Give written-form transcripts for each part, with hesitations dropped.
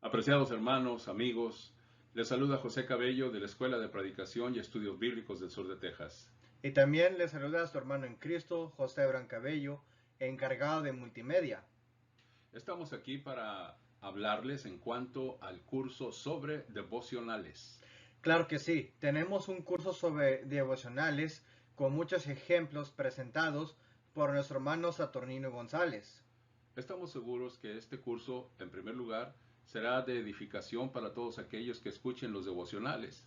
Apreciados hermanos, amigos, les saluda José Cabello de la Escuela de Predicación y Estudios Bíblicos del Sur de Texas. Y también le saluda a su hermano en Cristo, José Brancabello, encargado de multimedia. Estamos aquí para hablarles en cuanto al curso sobre devocionales. Claro que sí, tenemos un curso sobre devocionales con muchos ejemplos presentados por nuestro hermano Saturnino González. Estamos seguros que este curso, en primer lugar, será de edificación para todos aquellos que escuchen los devocionales.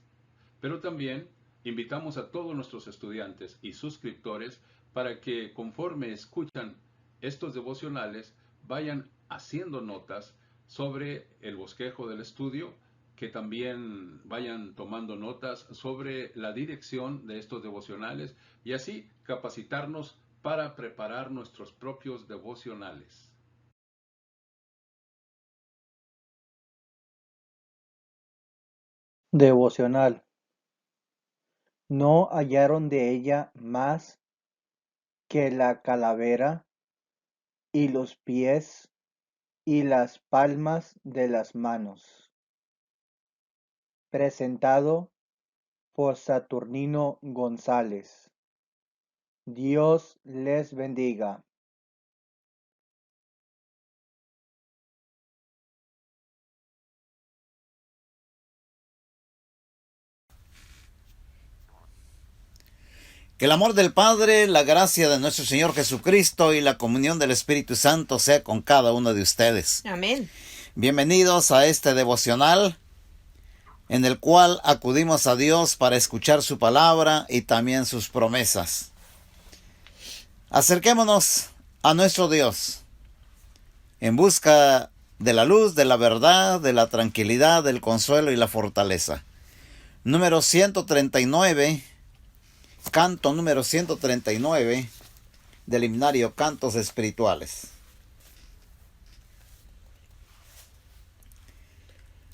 Pero también invitamos a todos nuestros estudiantes y suscriptores para que conforme escuchan estos devocionales vayan haciendo notas sobre el bosquejo del estudio, que también vayan tomando notas sobre la dirección de estos devocionales y así capacitarnos para preparar nuestros propios devocionales. Devocional. No hallaron de ella más que la calavera y los pies y las palmas de las manos. Presentado por Saturnino González. Dios les bendiga. Que el amor del Padre, la gracia de nuestro Señor Jesucristo y la comunión del Espíritu Santo sea con cada uno de ustedes. Amén. Bienvenidos a este devocional en el cual acudimos a Dios para escuchar su palabra y también sus promesas. Acerquémonos a nuestro Dios en busca de la luz, de la verdad, de la tranquilidad, del consuelo y la fortaleza. Número 139. Canto número 139 del himnario Cantos Espirituales.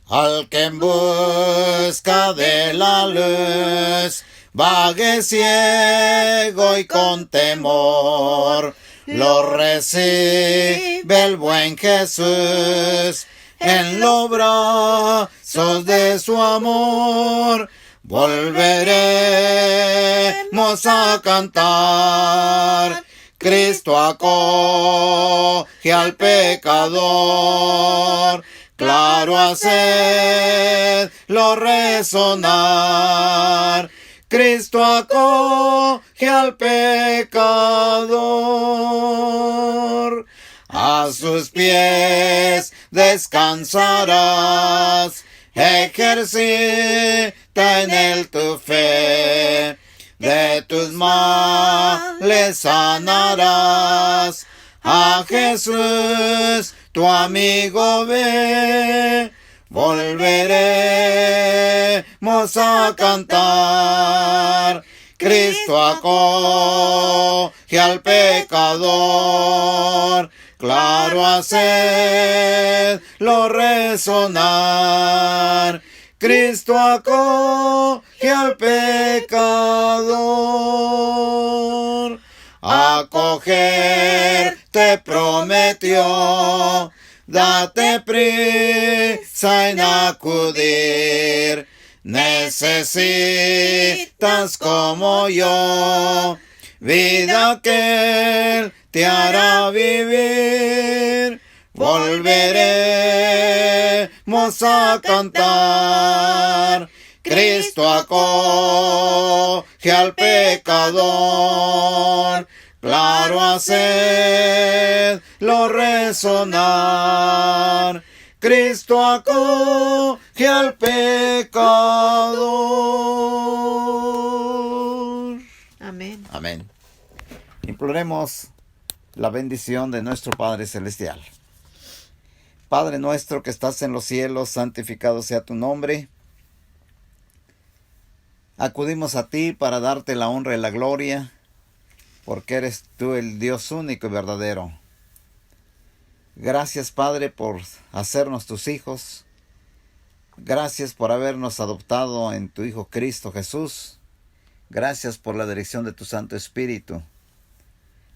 Al que en busca de la luz vague ciego y con temor, lo recibe el buen Jesús en los brazos de su amor. Volveremos a cantar. Cristo acoge al pecador. Claro hacedlo resonar. Cristo acoge al pecador. A sus pies descansarás. Ejercita en él tu fe, de tus males sanarás. A Jesús tu amigo ve, volveremos a cantar. Cristo acoge al pecador. Claro hacedlo resonar. Cristo acoge al pecador. Acoger te prometió. Date prisa en acudir. Necesitas como yo vida que Él te hará vivir. Volveremos a cantar. Cristo acoge al pecador. Claro hacedlo resonar. Cristo acoge al pecador. Amén. Amén. Imploremos la bendición de nuestro Padre Celestial. Padre nuestro que estás en los cielos, santificado sea tu nombre. Acudimos a ti para darte la honra y la gloria, porque eres tú el Dios único y verdadero. Gracias, Padre, por hacernos tus hijos. Gracias por habernos adoptado en tu Hijo Cristo Jesús. Gracias por la dirección de tu Santo Espíritu.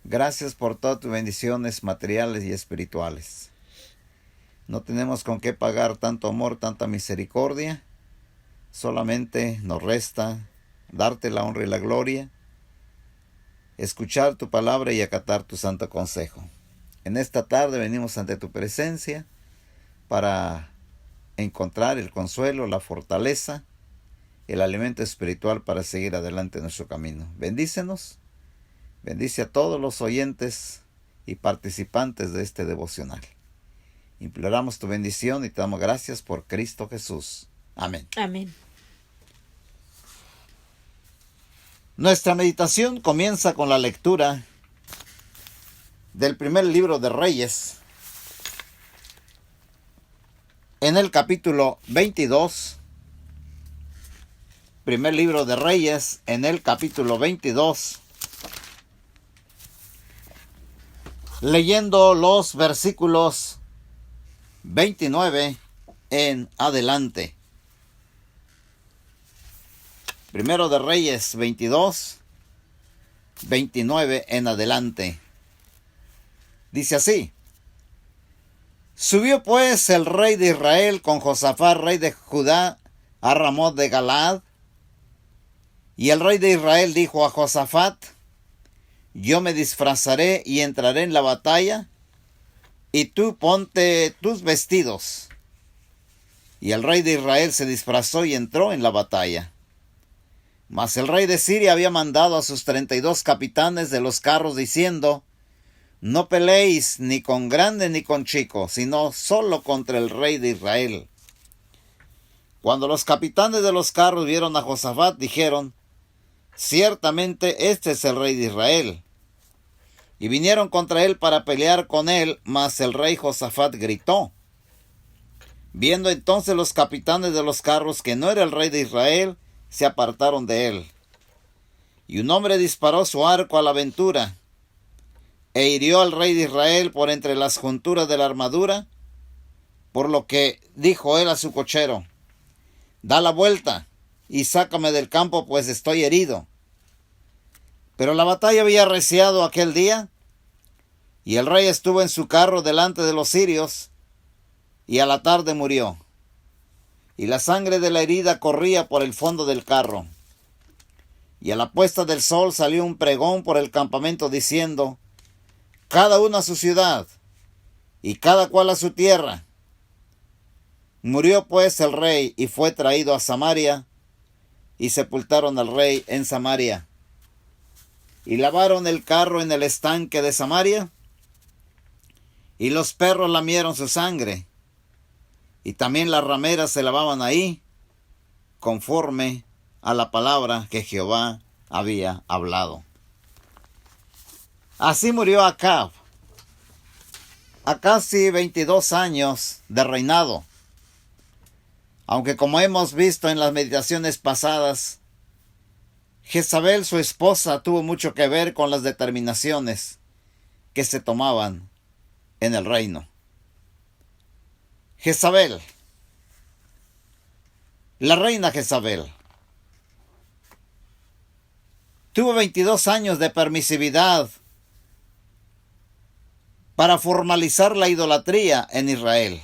Gracias por todas tus bendiciones materiales y espirituales. No tenemos con qué pagar tanto amor, tanta misericordia. Solamente nos resta darte la honra y la gloria, escuchar tu palabra y acatar tu santo consejo. En esta tarde venimos ante tu presencia para encontrar el consuelo, la fortaleza, el alimento espiritual para seguir adelante en nuestro camino. Bendícenos, bendice a todos los oyentes y participantes de este devocional. Imploramos tu bendición y te damos gracias por Cristo Jesús. Amén. Amén. Nuestra meditación comienza con la lectura del primer libro de Reyes, en el capítulo 22. Primer libro de Reyes, en el capítulo 22. Leyendo los versículos 29 en adelante. Primero de Reyes 22, 29 en adelante. Dice así: Subió pues el rey de Israel con Josafat, rey de Judá, a Ramot de Galaad. Y el rey de Israel dijo a Josafat: Yo me disfrazaré y entraré en la batalla, y tú ponte tus vestidos. Y el rey de Israel se disfrazó y entró en la batalla. Mas el rey de Siria había mandado a sus 32 capitanes de los carros, diciendo: No peleéis ni con grande ni con chico, sino solo contra el rey de Israel. Cuando los capitanes de los carros vieron a Josafat, dijeron: Ciertamente este es el rey de Israel. Y vinieron contra él para pelear con él, mas el rey Josafat gritó. Viendo entonces los capitanes de los carros que no era el rey de Israel, se apartaron de él. Y un hombre disparó su arco a la aventura, e hirió al rey de Israel por entre las junturas de la armadura, por lo que dijo él a su cochero: Da la vuelta y sácame del campo, pues estoy herido. Pero la batalla había arreciado aquel día, y el rey estuvo en su carro delante de los sirios, y a la tarde murió. Y la sangre de la herida corría por el fondo del carro. Y a la puesta del sol salió un pregón por el campamento diciendo: Cada uno a su ciudad, y cada cual a su tierra. Murió pues el rey, y fue traído a Samaria, y sepultaron al rey en Samaria. Y lavaron el carro en el estanque de Samaria, y los perros lamieron su sangre, y también las rameras se lavaban ahí, conforme a la palabra que Jehová había hablado. Así murió Acab, a casi 22 años de reinado. Aunque, como hemos visto en las meditaciones pasadas, Jezabel, su esposa, tuvo mucho que ver con las determinaciones que se tomaban en el reino. Jezabel, la reina Jezabel, tuvo 22 años de permisividad para formalizar la idolatría en Israel.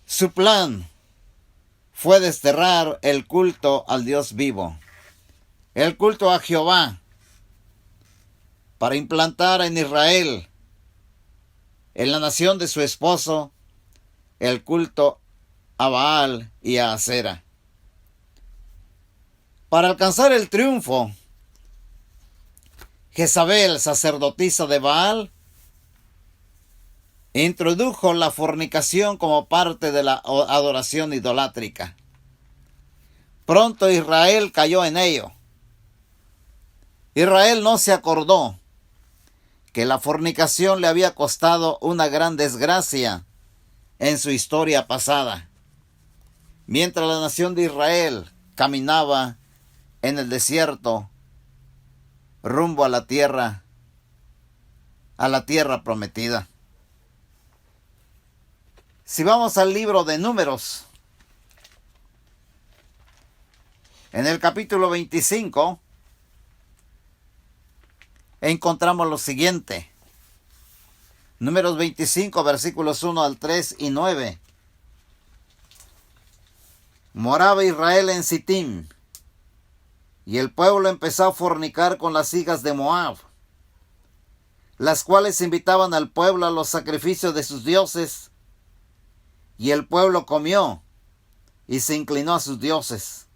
Su plan fue desterrar el culto al Dios vivo, el culto a Jehová, para implantar en Israel, en la nación de su esposo, el culto a Baal y a Asera. Para alcanzar el triunfo, Jezabel, sacerdotisa de Baal, introdujo la fornicación como parte de la adoración idolátrica. Pronto Israel cayó en ello. Israel no se acordó que la fornicación le había costado una gran desgracia en su historia pasada, mientras la nación de Israel caminaba en el desierto rumbo a la tierra prometida. Si vamos al libro de Números, en el capítulo 25, encontramos lo siguiente. Números 25, versículos 1 al 3 y 9. Moraba Israel en Sittim, y el pueblo empezó a fornicar con las hijas de Moab, las cuales invitaban al pueblo a los sacrificios de sus dioses, y el pueblo comió y se inclinó a sus dioses.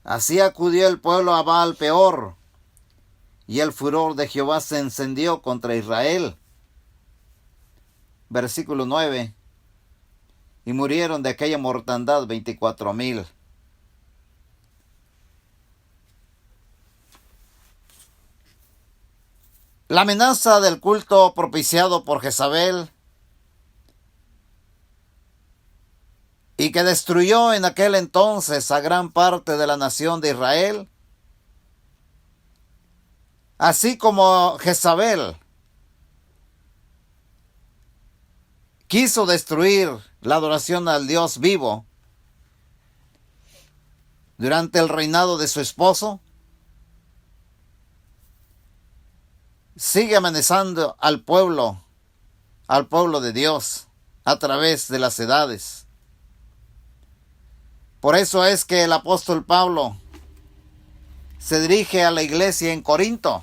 Así acudió el pueblo a Baal Peor, y el furor de Jehová se encendió contra Israel. Versículo 9. Y murieron de aquella mortandad 24,000. La amenaza del culto propiciado por Jezabel y que destruyó en aquel entonces a gran parte de la nación de Israel, así como Jezabel quiso destruir la adoración al Dios vivo durante el reinado de su esposo, sigue amenazando al pueblo de Dios a través de las edades. Por eso es que el apóstol Pablo se dirige a la iglesia en Corinto,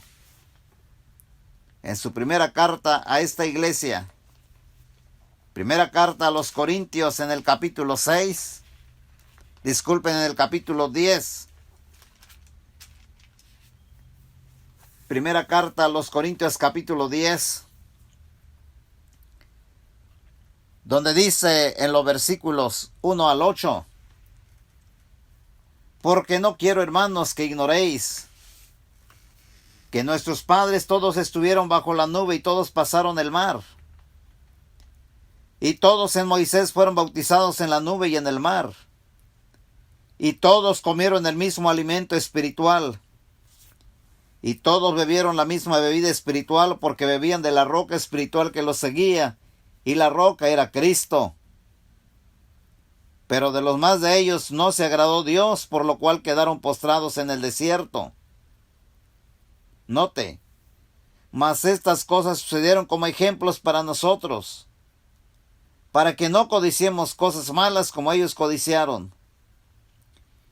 en su primera carta a esta iglesia. Primera carta a los Corintios en el capítulo 6, en el capítulo 10. Primera carta a los Corintios capítulo 10, donde dice en los versículos 1 al 8, porque no quiero, hermanos, que ignoréis que nuestros padres todos estuvieron bajo la nube y todos pasaron el mar. Y todos en Moisés fueron bautizados en la nube y en el mar. Y todos comieron el mismo alimento espiritual. Y todos bebieron la misma bebida espiritual porque bebían de la roca espiritual que los seguía. Y la roca era Cristo. Pero de los más de ellos no se agradó Dios, por lo cual quedaron postrados en el desierto. Note, mas estas cosas sucedieron como ejemplos para nosotros, para que no codiciemos cosas malas como ellos codiciaron.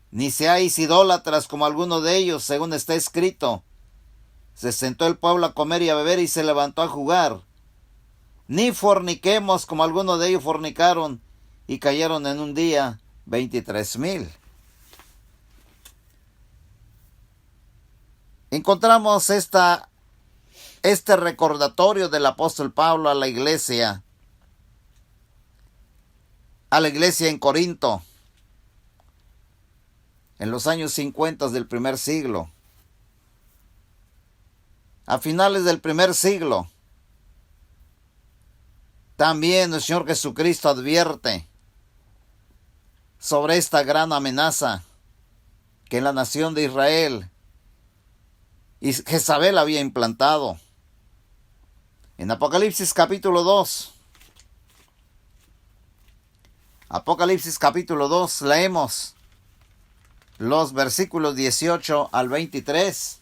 Ni seáis idólatras como alguno de ellos, según está escrito. Se sentó el pueblo a comer y a beber y se levantó a jugar. Ni forniquemos como alguno de ellos fornicaron y cayeron en un día 23,000. Encontramos este recordatorio del apóstol Pablo a la iglesia en Corinto, en los años 50 del primer siglo. A finales del primer siglo, también el Señor Jesucristo advierte sobre esta gran amenaza que en la nación de Israel y Jezabel había implantado. En Apocalipsis capítulo 2, leemos los versículos 18 al 23.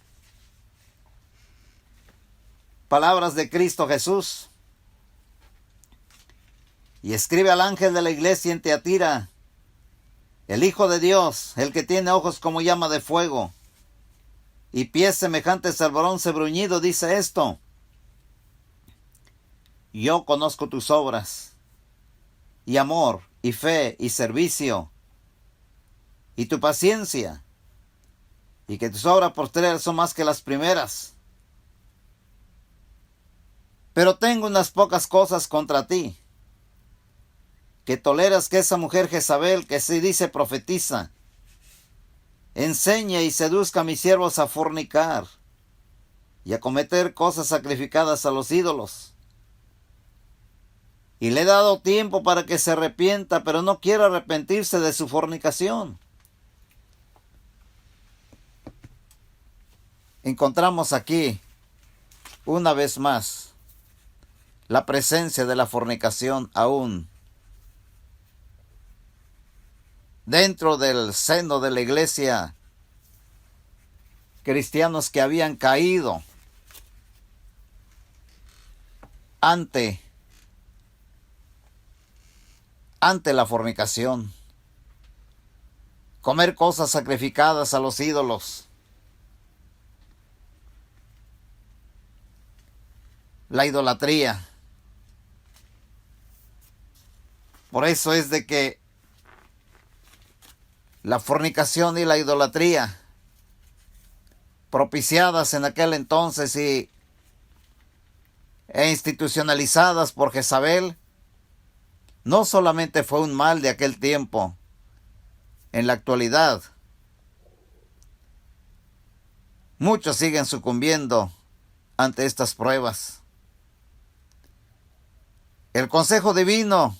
Palabras de Cristo Jesús. Y escribe al ángel de la iglesia en Teatira, el Hijo de Dios, el que tiene ojos como llama de fuego y pies semejantes al bronce bruñido, dice esto: yo conozco tus obras, y amor, y fe, y servicio, y tu paciencia, y que tus obras postreras son más que las primeras. Pero tengo unas pocas cosas contra ti, que toleras que esa mujer Jezabel, que se dice profetiza, enseñe y seduzca a mis siervos a fornicar y a cometer cosas sacrificadas a los ídolos. Y le he dado tiempo para que se arrepienta, pero no quiere arrepentirse de su fornicación. Encontramos aquí, una vez más, la presencia de la fornicación aún dentro del seno de la iglesia, cristianos que habían caído ante la fornicación. Comer cosas sacrificadas a los ídolos. La idolatría. Por eso es de que la fornicación y la idolatría, propiciadas en aquel entonces e institucionalizadas por Jezabel, no solamente fue un mal de aquel tiempo. En la actualidad, muchos siguen sucumbiendo ante estas pruebas. El consejo divino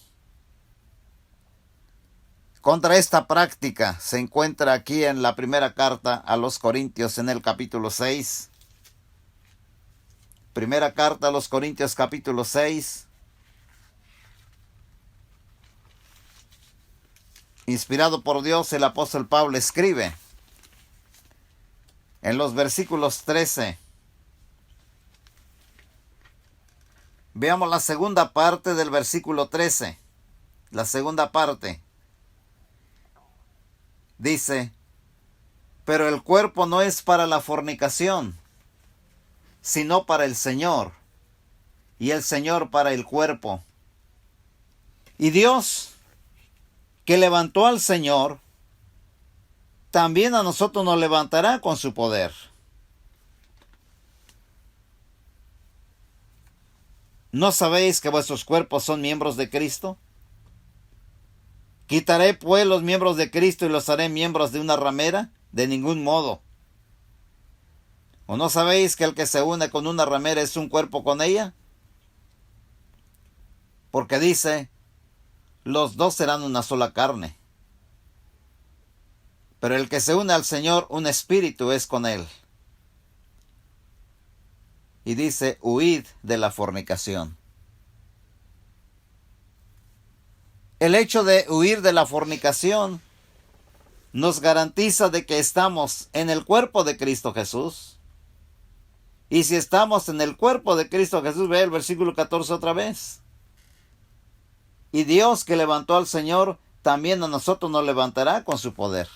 contra esta práctica se encuentra aquí en la primera carta a los Corintios en el capítulo 6. Primera carta a los Corintios capítulo 6. Inspirado por Dios, el apóstol Pablo escribe en los versículos 13. Veamos la segunda parte del versículo 13. La segunda parte. Dice, pero el cuerpo no es para la fornicación, sino para el Señor, y el Señor para el cuerpo. Y Dios, que levantó al Señor, también a nosotros nos levantará con su poder. ¿No sabéis que vuestros cuerpos son miembros de Cristo? ¿Quitaré pues los miembros de Cristo y los haré miembros de una ramera? De ningún modo. ¿O no sabéis que el que se une con una ramera es un cuerpo con ella? Porque dice, los dos serán una sola carne. Pero el que se une al Señor, un espíritu es con él. Y dice, huid de la fornicación. El hecho de huir de la fornicación nos garantiza de que estamos en el cuerpo de Cristo Jesús. Y si estamos en el cuerpo de Cristo Jesús, ve el versículo 14 otra vez. Y Dios que levantó al Señor, también a nosotros nos levantará con su poder.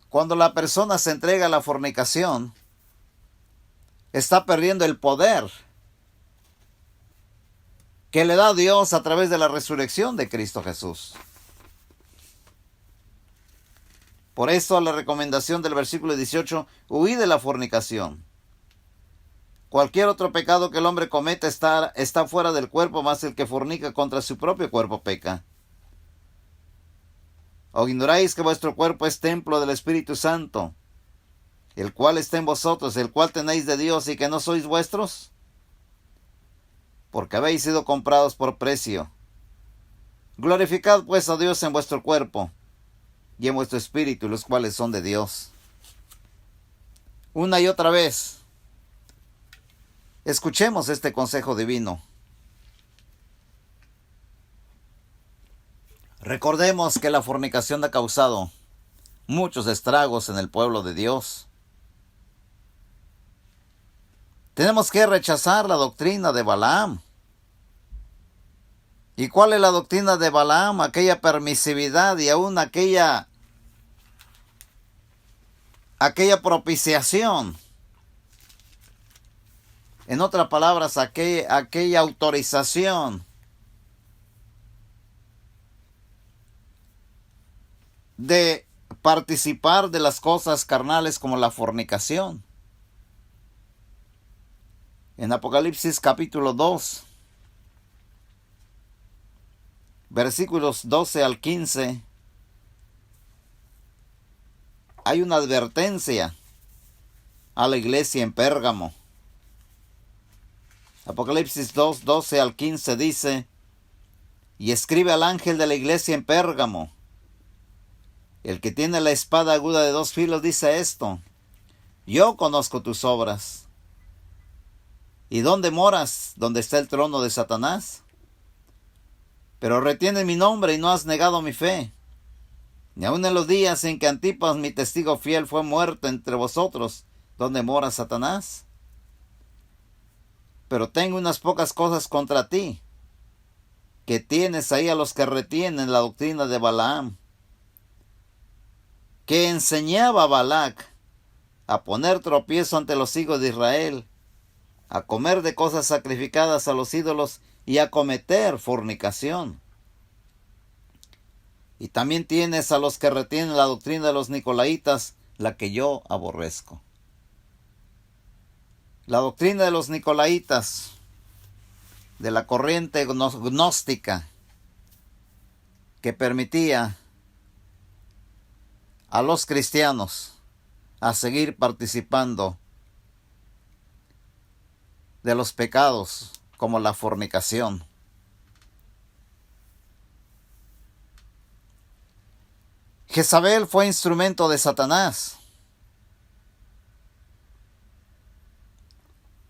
Cuando la persona se entrega a la fornicación, está perdiendo el poder que le da Dios a través de la resurrección de Cristo Jesús. Por eso la recomendación del versículo 18, huid de la fornicación. Cualquier otro pecado que el hombre cometa está fuera del cuerpo, más el que fornica contra su propio cuerpo peca. ¿O ignoráis que vuestro cuerpo es templo del Espíritu Santo, el cual está en vosotros, el cual tenéis de Dios y que no sois vuestros? Porque habéis sido comprados por precio. Glorificad pues a Dios en vuestro cuerpo y en vuestro espíritu, los cuales son de Dios. Una y otra vez, escuchemos este consejo divino. Recordemos que la fornicación ha causado muchos estragos en el pueblo de Dios. Tenemos que rechazar la doctrina de Balaam. ¿Y cuál es la doctrina de Balaam? Aquella permisividad y aún aquella propiciación. En otras palabras, aquella autorización de participar de las cosas carnales como la fornicación. En Apocalipsis capítulo 2, versículos 12 al 15, hay una advertencia a la iglesia en Pérgamo. Apocalipsis 2, 12 al 15 dice, y escribe al ángel de la iglesia en Pérgamo, el que tiene la espada aguda de 2 filos dice esto, yo conozco tus obras. ¿Y dónde moras? ¿Dónde está el trono de Satanás? Pero retienes mi nombre y no has negado mi fe. Ni aun en los días en que Antipas, mi testigo fiel, fue muerto entre vosotros, ¿dónde mora Satanás? pero tengo unas pocas cosas contra ti, que tienes ahí a los que retienen la doctrina de Balaam, que enseñaba a Balac a poner tropiezo ante los hijos de Israel, a comer de cosas sacrificadas a los ídolos y a cometer fornicación. Y también tienes a los que retienen la doctrina de los nicolaítas, la que yo aborrezco. La doctrina de los nicolaítas, de la corriente gnóstica, que permitía a los cristianos a seguir participando de los pecados como la fornicación. Jezabel fue instrumento de Satanás.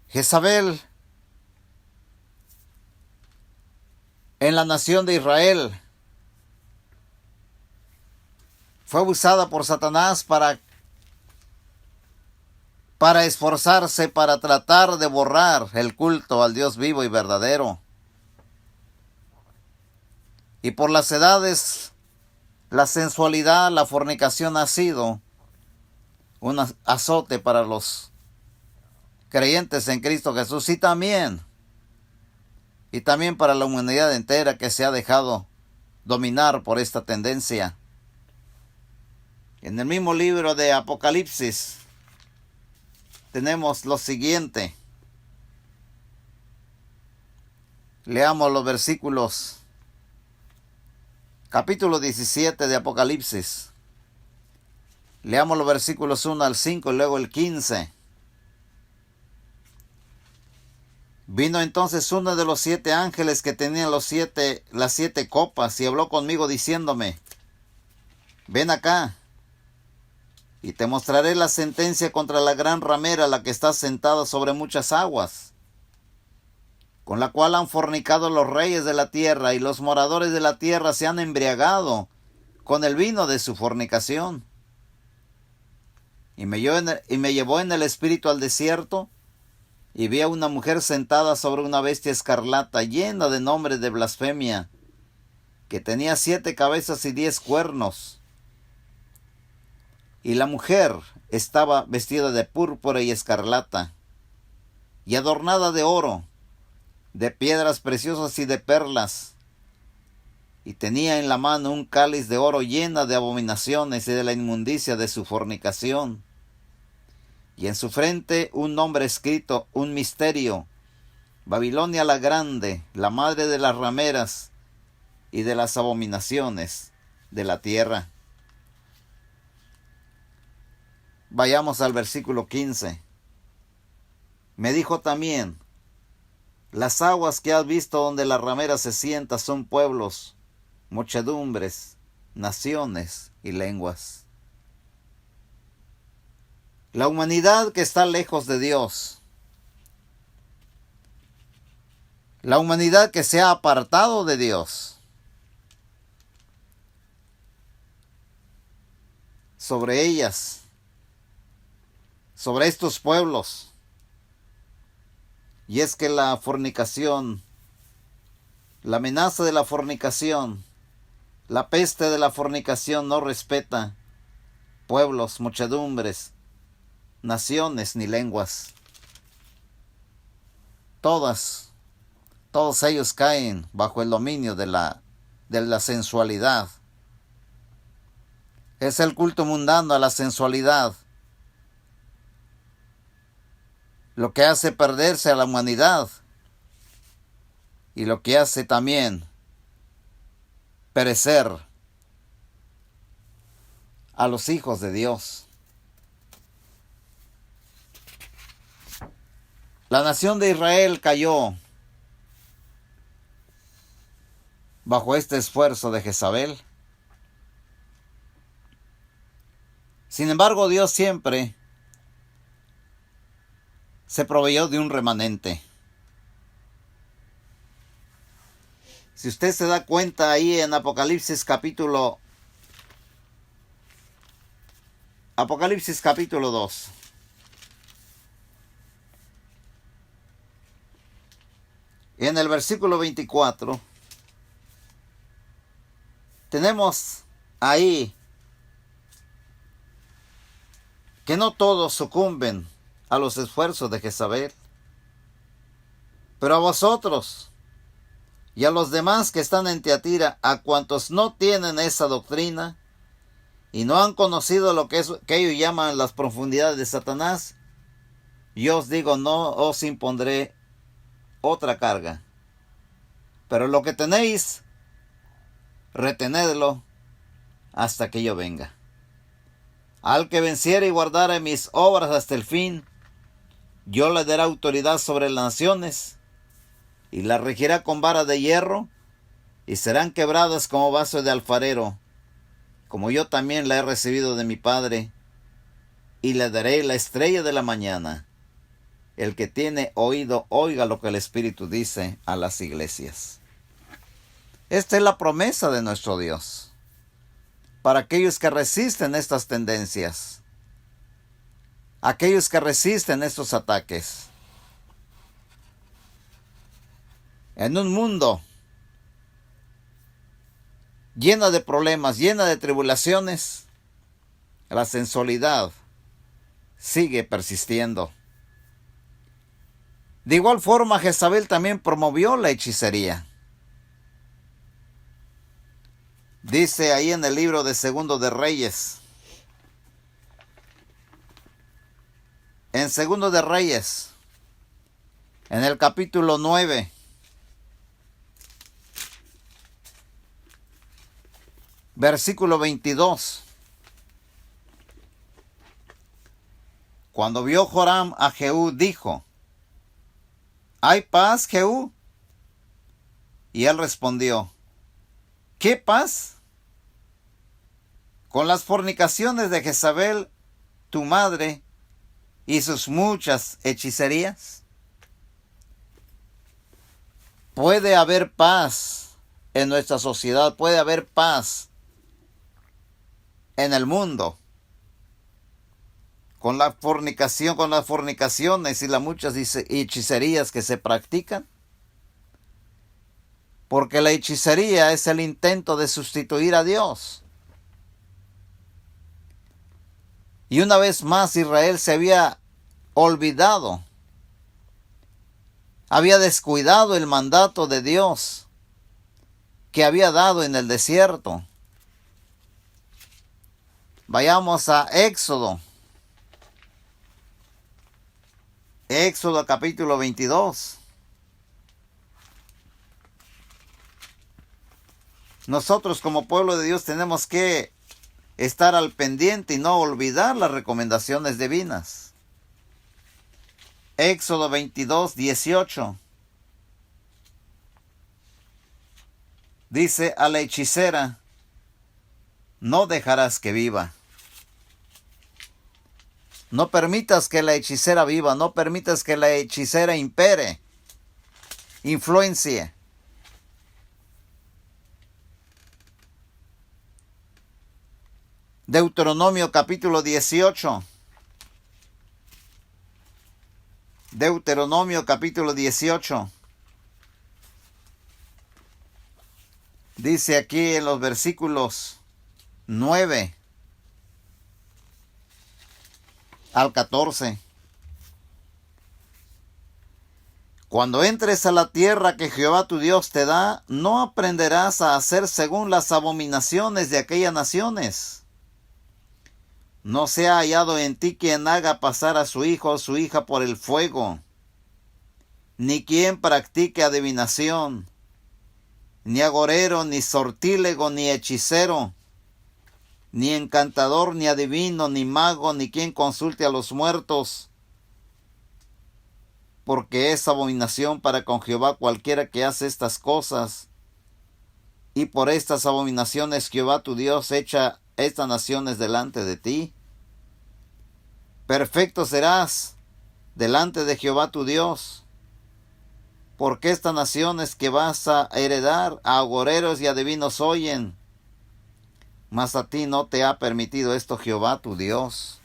Jezabel en la nación de Israel fue usada por Satanás para esforzarse para tratar de borrar el culto al Dios vivo y verdadero. Y por las edades, la sensualidad, la fornicación ha sido un azote para los creyentes en Cristo Jesús y también para la humanidad entera que se ha dejado dominar por esta tendencia. En el mismo libro de Apocalipsis tenemos lo siguiente. Leamos los versículos, capítulo 17 de Apocalipsis. Leamos los versículos 1 al 5 y luego el 15. Vino entonces uno de los 7 ángeles que tenían las 7 copas y habló conmigo diciéndome: ven acá, y te mostraré la sentencia contra la gran ramera, la que está sentada sobre muchas aguas, con la cual han fornicado los reyes de la tierra, y los moradores de la tierra se han embriagado con el vino de su fornicación. Y me llevó en el espíritu al desierto, y vi a una mujer sentada sobre una bestia escarlata, llena de nombres de blasfemia, que tenía 7 cabezas y 10 cuernos. Y la mujer estaba vestida de púrpura y escarlata, y adornada de oro, de piedras preciosas y de perlas, y tenía en la mano un cáliz de oro llena de abominaciones y de la inmundicia de su fornicación, y en su frente un nombre escrito, un misterio: Babilonia la grande, la madre de las rameras y de las abominaciones de la tierra. Vayamos al versículo 15. Me dijo también: las aguas que has visto donde la ramera se sienta son pueblos, muchedumbres, naciones y lenguas. La humanidad que está lejos de Dios, la humanidad que se ha apartado de Dios, sobre ellas, sobre estos pueblos. Y es que la fornicación, la amenaza de la fornicación, la peste de la fornicación no respeta pueblos, muchedumbres, naciones ni lenguas. Todos ellos caen bajo el dominio de la sensualidad. Es el culto mundano a la sensualidad lo que hace perderse a la humanidad y lo que hace también perecer a los hijos de Dios. La nación de Israel cayó bajo este esfuerzo de Jezabel. Sin embargo, Dios siempre se proveyó de un remanente. Si usted se da cuenta ahí en Apocalipsis capítulo 2. En el versículo 24 tenemos ahí que no todos sucumben a los esfuerzos de Jezabel, pero a vosotros y a los demás que están en Tiatira, a cuantos no tienen esa doctrina y no han conocido lo que ellos llaman las profundidades de Satanás, yo os digo, no os impondré otra carga. Pero lo que tenéis, retenedlo hasta que yo venga. Al que venciere y guardare mis obras hasta el fin, yo le daré autoridad sobre las naciones, y las regirá con vara de hierro, y serán quebradas como vaso de alfarero, como yo también la he recibido de mi Padre, y le daré la estrella de la mañana. El que tiene oído, oiga lo que el Espíritu dice a las iglesias. Esta es la promesa de nuestro Dios para aquellos que resisten estas tendencias, aquellos que resisten estos ataques. En un mundo lleno de problemas, lleno de tribulaciones, la sensualidad sigue persistiendo. De igual forma, Jezabel también promovió la hechicería. Dice ahí en el libro de Segundo de Reyes, en Segundo de Reyes, en el capítulo 9, versículo 22. Cuando vio Joram a Jehú, dijo: ¿hay paz, Jehú? Y él respondió: ¿qué paz? Con las fornicaciones de Jezabel, tu madre, y sus muchas hechicerías. Puede haber paz en nuestra sociedad, puede haber paz en el mundo, con la fornicación, con las fornicaciones y las muchas hechicerías que se practican. Porque la hechicería es el intento de sustituir a Dios. Y una vez más Israel se había olvidado, había descuidado el mandato de Dios que había dado en el desierto. Vayamos a Éxodo. Éxodo capítulo 22. Nosotros como pueblo de Dios tenemos que estar al pendiente y no olvidar las recomendaciones divinas. Éxodo 22, 18. Dice: a la hechicera no dejarás que viva. No permitas que la hechicera viva, no permitas que la hechicera impere, influencie. Deuteronomio capítulo 18. Deuteronomio capítulo 18. Dice aquí en los versículos 9 al 14. Cuando entres a la tierra que Jehová tu Dios te da, no aprenderás a hacer según las abominaciones de aquellas naciones. No sea hallado en ti quien haga pasar a su hijo o su hija por el fuego, ni quien practique adivinación, ni agorero, ni sortílego, ni hechicero, ni encantador, ni adivino, ni mago, ni quien consulte a los muertos, porque es abominación para con Jehová cualquiera que hace estas cosas. Y por estas abominaciones Jehová tu Dios echa estas naciones delante de ti. Perfecto serás delante de Jehová tu Dios, porque estas naciones que vas a heredar a agoreros y adivinos oyen, mas a ti no te ha permitido esto Jehová tu Dios.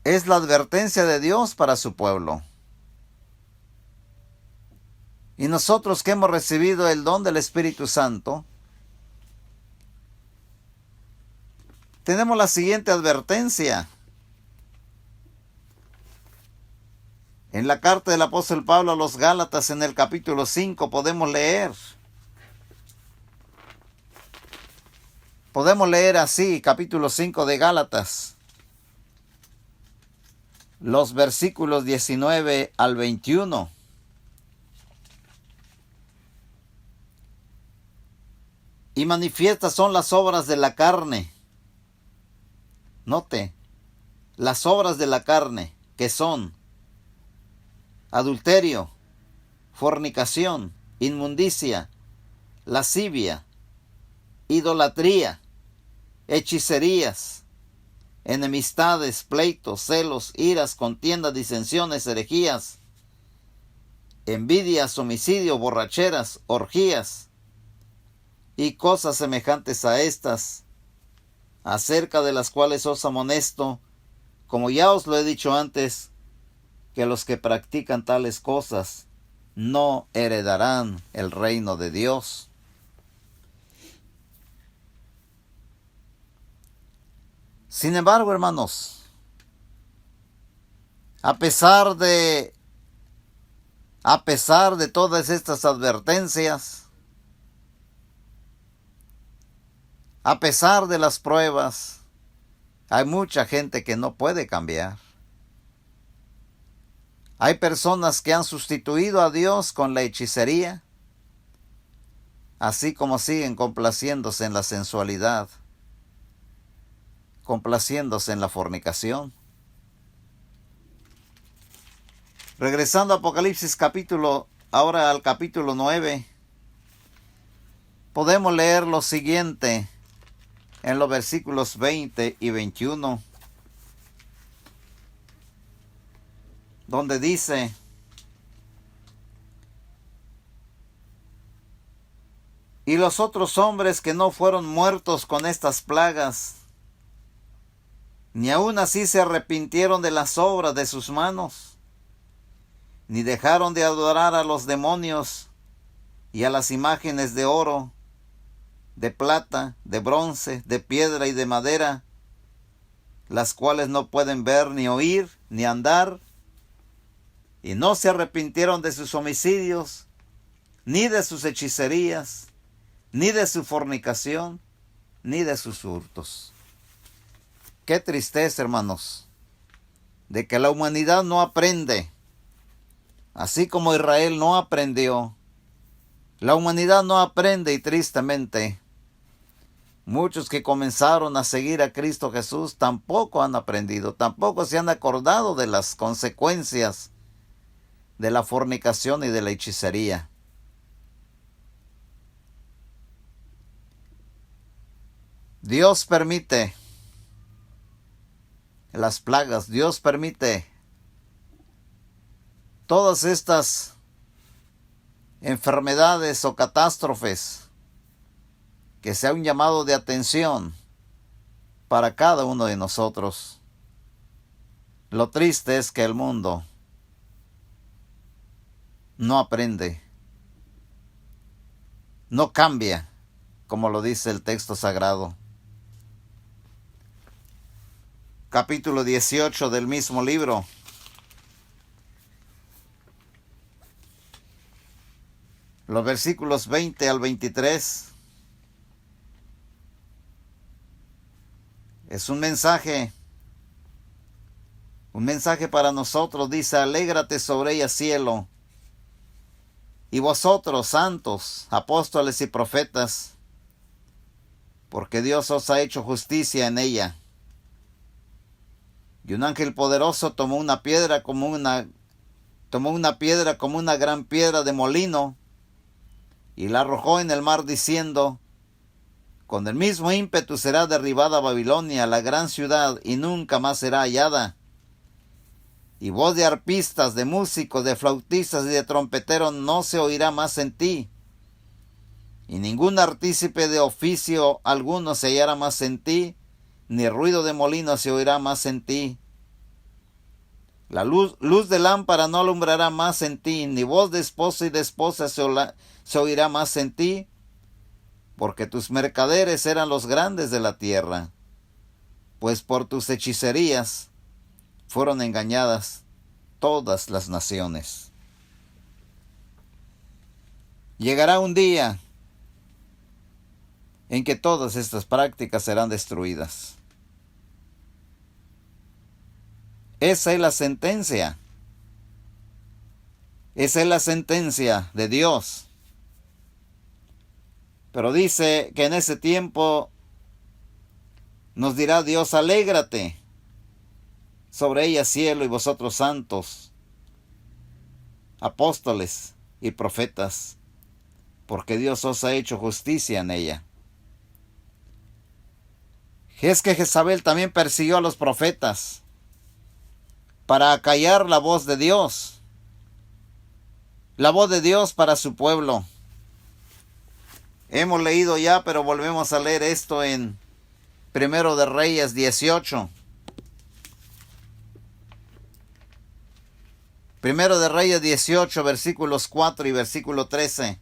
es la advertencia de Dios para su pueblo. Y nosotros que hemos recibido el don del Espíritu Santo, tenemos la siguiente advertencia. En la carta del apóstol Pablo a los Gálatas, en el capítulo 5, podemos leer así, capítulo 5 de Gálatas, los versículos 19 al 21. Y manifiestas son las obras de la carne. Note, las obras de la carne, que son adulterio, fornicación, inmundicia, lascivia, idolatría, hechicerías, enemistades, pleitos, celos, iras, contiendas, disensiones, herejías, envidias, homicidios, borracheras, orgías y cosas semejantes a estas, acerca de las cuales os amonesto, como ya os lo he dicho antes, que los que practican tales cosas no heredarán el reino de Dios. Sin embargo, hermanos, a pesar de todas estas advertencias, a pesar de las pruebas, hay mucha gente que no puede cambiar. Hay personas que han sustituido a Dios con la hechicería, así como siguen complaciéndose en la sensualidad, complaciéndose en la fornicación. Regresando a Apocalipsis ahora al capítulo 9, podemos leer lo siguiente en los versículos 20 y 21, donde dice: y los otros hombres que no fueron muertos con estas plagas, ni aun así se arrepintieron de las obras de sus manos, ni dejaron de adorar a los demonios y a las imágenes de oro, de plata, de bronce, de piedra y de madera, las cuales no pueden ver, ni oír, ni andar, y no se arrepintieron de sus homicidios, ni de sus hechicerías, ni de su fornicación, ni de sus hurtos. Qué tristeza, hermanos, de que la humanidad no aprende, así como Israel no aprendió. La humanidad no aprende, y tristemente, muchos que comenzaron a seguir a Cristo Jesús tampoco han aprendido, tampoco se han acordado de las consecuencias de la fornicación y de la hechicería. Dios permite las plagas, Dios permite todas estas enfermedades o catástrofes que sea un llamado de atención para cada uno de nosotros. Lo triste es que el mundo no aprende, no cambia, como lo dice el texto sagrado. Capítulo 18 del mismo libro. Los versículos 20 al 23. Es un mensaje para nosotros. Dice: alégrate sobre ella, cielo, y vosotros, santos, apóstoles y profetas, porque Dios os ha hecho justicia en ella. Y un ángel poderoso tomó una piedra como una gran piedra de molino, y la arrojó en el mar, diciendo: con el mismo ímpetu será derribada Babilonia, la gran ciudad, y nunca más será hallada. Y voz de arpistas, de músicos, de flautistas y de trompeteros no se oirá más en ti. Y ningún artífice de oficio alguno se hallará más en ti, ni ruido de molino se oirá más en ti. La luz de lámpara no alumbrará más en ti, ni voz de esposo y de esposa se oirá más en ti, porque tus mercaderes eran los grandes de la tierra, pues por tus hechicerías fueron engañadas todas las naciones. Llegará un día en que todas estas prácticas serán destruidas. Esa es la sentencia. Esa es la sentencia de Dios. Pero dice que en ese tiempo nos dirá Dios: alégrate sobre ella, cielo, y vosotros santos, apóstoles y profetas, porque Dios os ha hecho justicia en ella. Es que Jezabel también persiguió a los profetas para acallar la voz de Dios para su pueblo. Hemos leído ya, pero volvemos a leer esto en Primero de Reyes 18. Primero de Reyes 18, versículos 4 y versículo 13.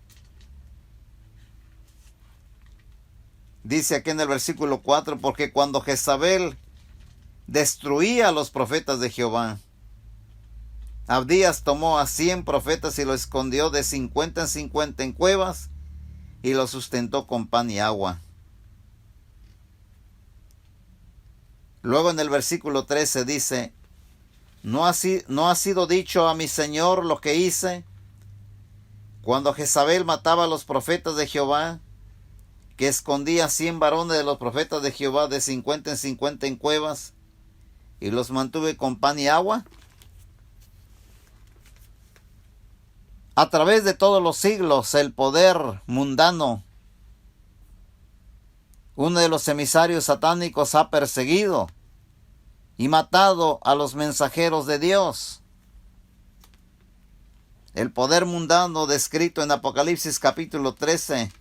Dice aquí en el versículo 4: porque cuando Jezabel destruía a los profetas de Jehová, Abdías tomó a 100 profetas y los escondió de 50 en 50 en cuevas y los sustentó con pan y agua. Luego en el versículo 13 dice: ¿No ha sido dicho a mi señor lo que hice cuando Jezabel mataba a los profetas de Jehová, que escondía 100 varones de los profetas de Jehová de 50 en 50 en cuevas y los mantuve con pan y agua? A través de todos los siglos, el poder mundano, uno de los emisarios satánicos, ha perseguido y matado a los mensajeros de Dios. El poder mundano descrito en Apocalipsis capítulo 13.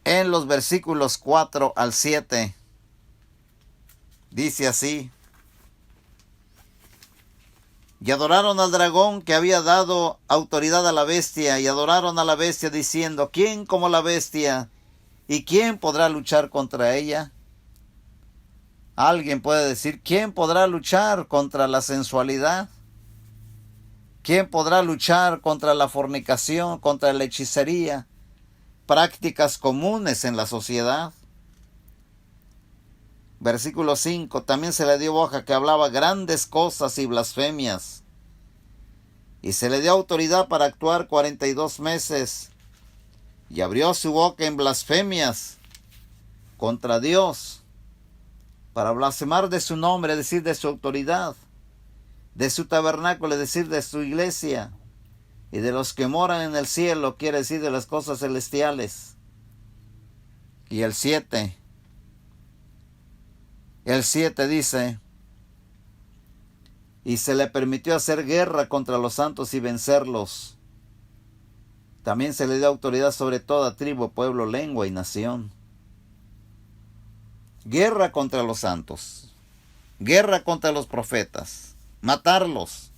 En los versículos 4 al 7. Dice así: y adoraron al dragón que había dado autoridad a la bestia, y adoraron a la bestia diciendo: ¿quién como la bestia? ¿Y quién podrá luchar contra ella? Alguien puede decir: ¿quién podrá luchar contra la sensualidad? ¿Quién podrá luchar contra la fornicación, contra la hechicería? Prácticas comunes en la sociedad. Versículo 5: también se le dio boca que hablaba grandes cosas y blasfemias, y se le dio autoridad para actuar 42 meses, y abrió su boca en blasfemias contra Dios, para blasfemar de su nombre, es decir, de su autoridad, de su tabernáculo, es decir, de su iglesia, y de los que moran en el cielo, quiere decir de las cosas celestiales. Y el 7 dice: y se le permitió hacer guerra contra los santos y vencerlos. También se le dio autoridad sobre toda tribu, pueblo, lengua y nación. Guerra contra los santos, guerra contra los profetas, matarlos.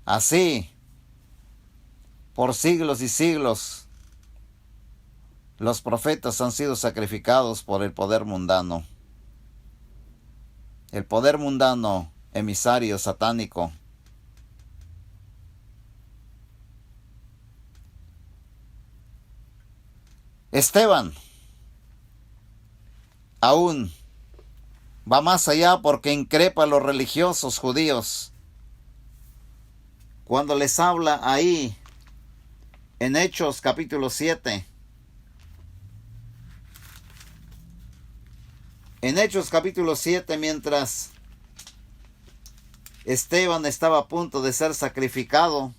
Así, por siglos y siglos, los profetas han sido sacrificados por el poder mundano. El poder mundano, emisario satánico. Esteban aún va más allá, porque increpa a los religiosos judíos cuando les habla ahí en Hechos capítulo 7. En Hechos capítulo 7, mientras Esteban estaba a punto de ser sacrificado,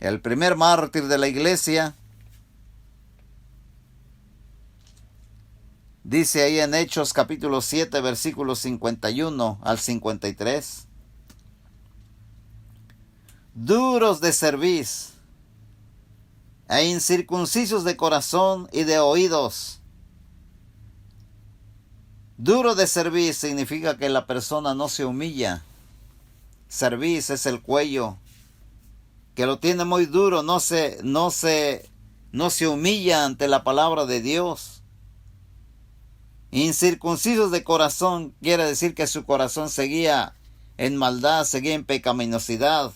el primer mártir de la iglesia, dice ahí en Hechos capítulo 7, versículos 51 al 53. Duros de cerviz e incircuncisos de corazón y de oídos, Duro de servir significa que la persona no se humilla. Cerviz es el cuello, que lo tiene muy duro, no se humilla ante la palabra de Dios. Incircuncisos de corazón quiere decir que su corazón seguía en maldad, seguía en pecaminosidad,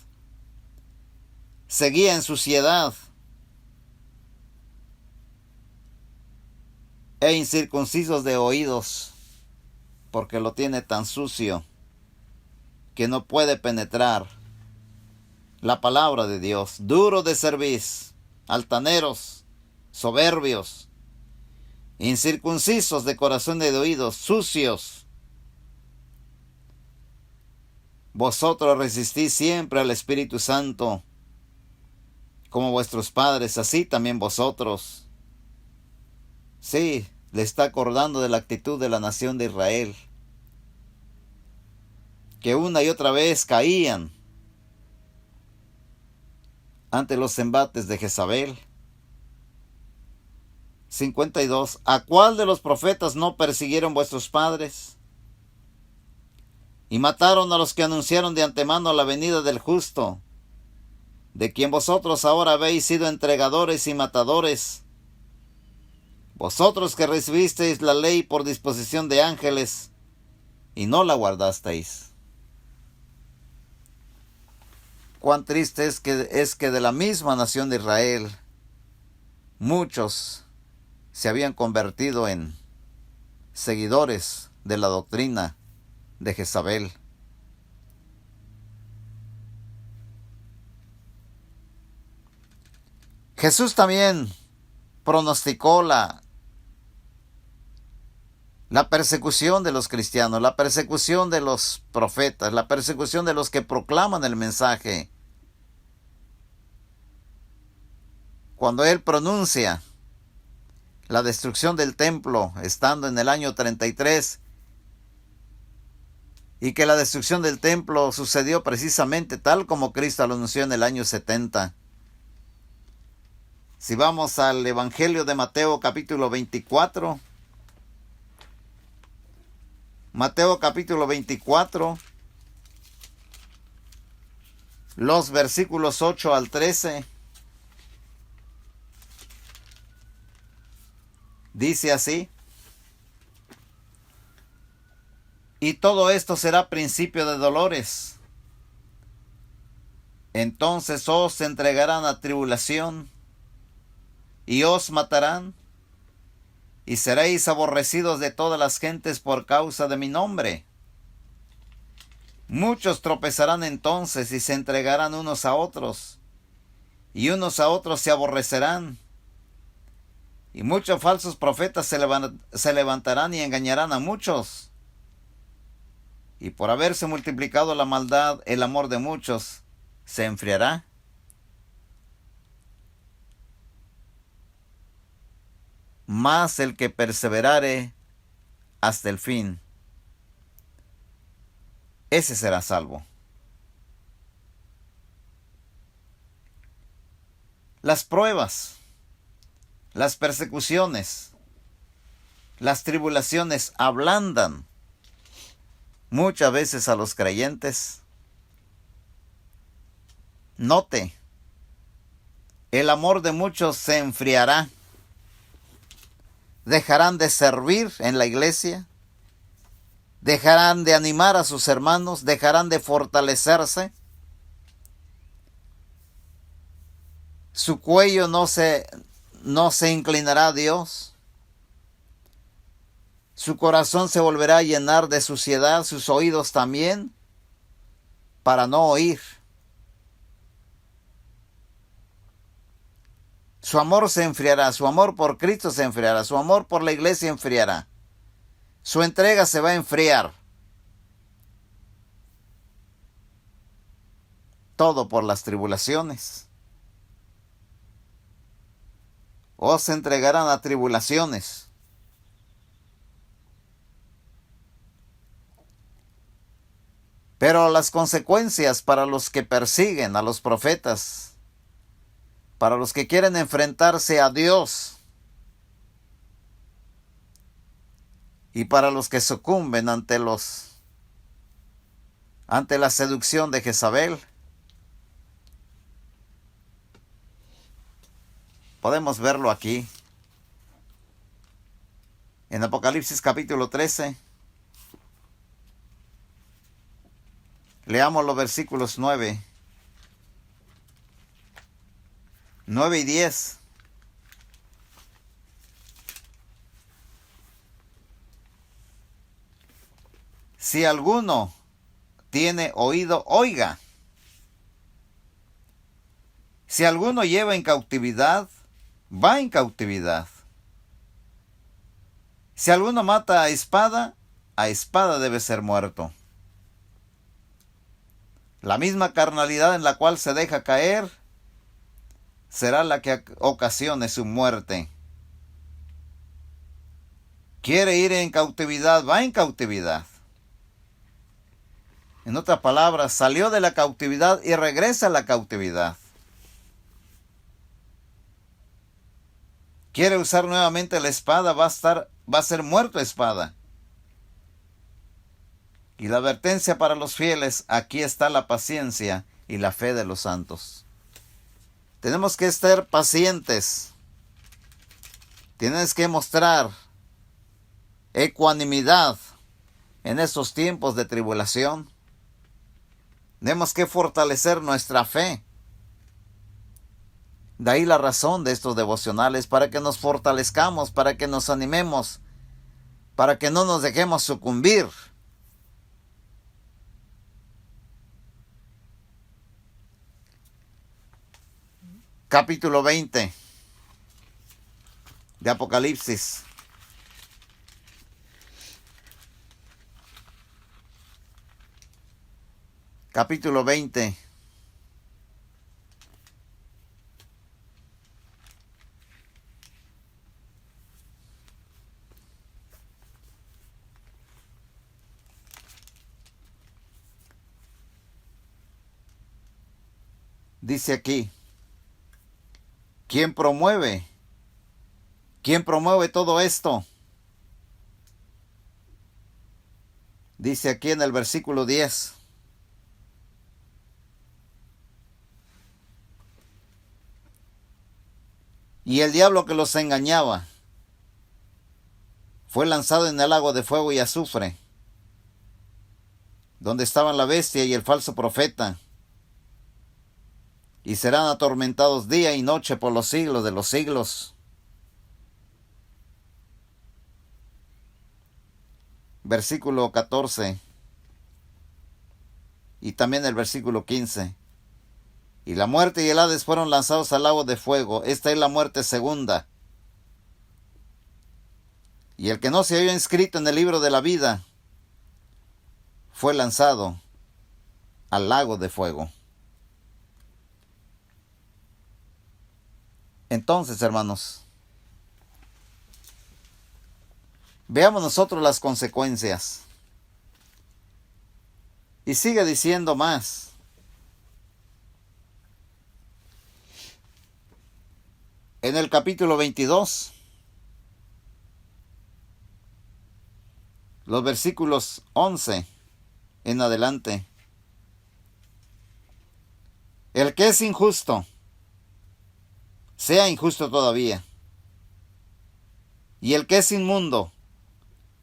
seguía en suciedad. E incircuncisos de oídos, porque lo tiene tan sucio que no puede penetrar la palabra de Dios. Duros de cerviz, altaneros, soberbios, incircuncisos de corazón y de oídos, sucios. Vosotros resistís siempre al Espíritu Santo, como vuestros padres, así también vosotros. Sí, le está acordando de la actitud de la nación de Israel, que una y otra vez caían ante los embates de Jezabel. 52. ¿A cuál de los profetas no persiguieron vuestros padres? Y mataron a los que anunciaron de antemano la venida del justo, de quien vosotros ahora habéis sido entregadores y matadores. Vosotros que recibisteis la ley por disposición de ángeles y no la guardasteis. Cuán triste es que de la misma nación de Israel muchos se habían convertido en seguidores de la doctrina de Jezabel. Jesús también pronosticó la persecución de los cristianos, la persecución de los profetas, la persecución de los que proclaman el mensaje. Cuando Él pronuncia la destrucción del templo, estando en el año 33, y que la destrucción del templo sucedió precisamente tal como Cristo lo anunció en el año 70. Si vamos al Evangelio de Mateo capítulo 24, Mateo capítulo 24, los versículos 8 al 13, dice así: y todo esto será principio de dolores. Entonces os entregarán a tribulación y os matarán, y seréis aborrecidos de todas las gentes por causa de mi nombre. Muchos tropezarán entonces y se entregarán unos a otros, y unos a otros se aborrecerán. Y muchos falsos profetas se levantarán y engañarán a muchos. Y por haberse multiplicado la maldad, el amor de muchos se enfriará. Mas el que perseverare hasta el fin, ese será salvo. Las pruebas, las persecuciones, las tribulaciones ablandan muchas veces a los creyentes. Note, el amor de muchos se enfriará. Dejarán de servir en la iglesia, dejarán de animar a sus hermanos, dejarán de fortalecerse. Su cuello no se inclinará a Dios. Su corazón se volverá a llenar de suciedad, sus oídos también, para no oír. Su amor se enfriará, su amor por Cristo se enfriará, su amor por la iglesia enfriará. Su entrega se va a enfriar. Todo por las tribulaciones. Os entregarán a tribulaciones. Pero las consecuencias para los que persiguen a los profetas, para los que quieren enfrentarse a Dios, y para los que sucumben ante la seducción de Jezabel. Podemos verlo aquí en Apocalipsis capítulo 13. Leamos los versículos 9 y 10. Si alguno tiene oído, oiga. Si alguno lleva en cautividad, va en cautividad. Si alguno mata a espada debe ser muerto. La misma carnalidad en la cual se deja caer será la que ocasione su muerte. Quiere ir en cautividad, va en cautividad. En otras palabras, salió de la cautividad y regresa a la cautividad. Quiere usar nuevamente la espada, va a ser muerto a espada. Y la advertencia para los fieles, aquí está la paciencia y la fe de los santos. Tenemos que estar pacientes. Tienes que mostrar ecuanimidad en estos tiempos de tribulación. Tenemos que fortalecer nuestra fe. De ahí la razón de estos devocionales, para que nos fortalezcamos, para que nos animemos, para que no nos dejemos sucumbir. Capítulo 20 de Apocalipsis. Capítulo 20. Dice aquí, ¿quién promueve? ¿Quién promueve todo esto? Dice aquí en el versículo 10. Y el diablo que los engañaba fue lanzado en el lago de fuego y azufre, donde estaban la bestia y el falso profeta, y serán atormentados día y noche por los siglos de los siglos. Versículo 14 y también el versículo 15. Y la muerte y el Hades fueron lanzados al lago de fuego. Esta es la muerte segunda. Y el que no se halló inscrito en el libro de la vida fue lanzado al lago de fuego. Entonces, hermanos, veamos nosotros las consecuencias. Y sigue diciendo más. En el capítulo 22, los versículos 11 en adelante. El que es injusto, sea injusto todavía. Y el que es inmundo,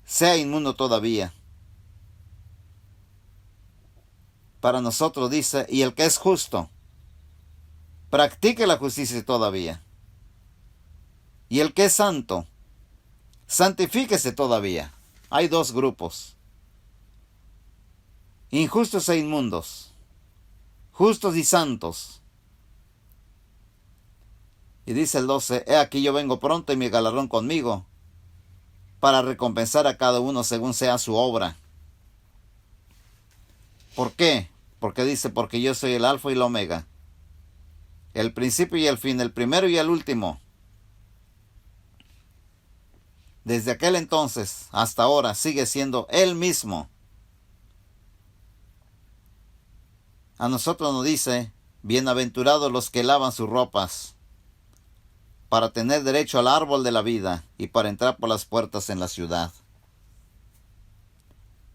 sea inmundo todavía. Para nosotros dice, y el que es justo, practique la justicia todavía. Y el que es santo, santifíquese todavía. Hay dos grupos: injustos e inmundos, justos y santos. Y dice el 12, he aquí yo vengo pronto y mi galardón conmigo, para recompensar a cada uno según sea su obra. ¿Por qué? Porque dice, porque yo soy el alfa y el omega, el principio y el fin, el primero y el último. Desde aquel entonces hasta ahora sigue siendo Él mismo. A nosotros nos dice, bienaventurados los que lavan sus ropas, para tener derecho al árbol de la vida y para entrar por las puertas en la ciudad.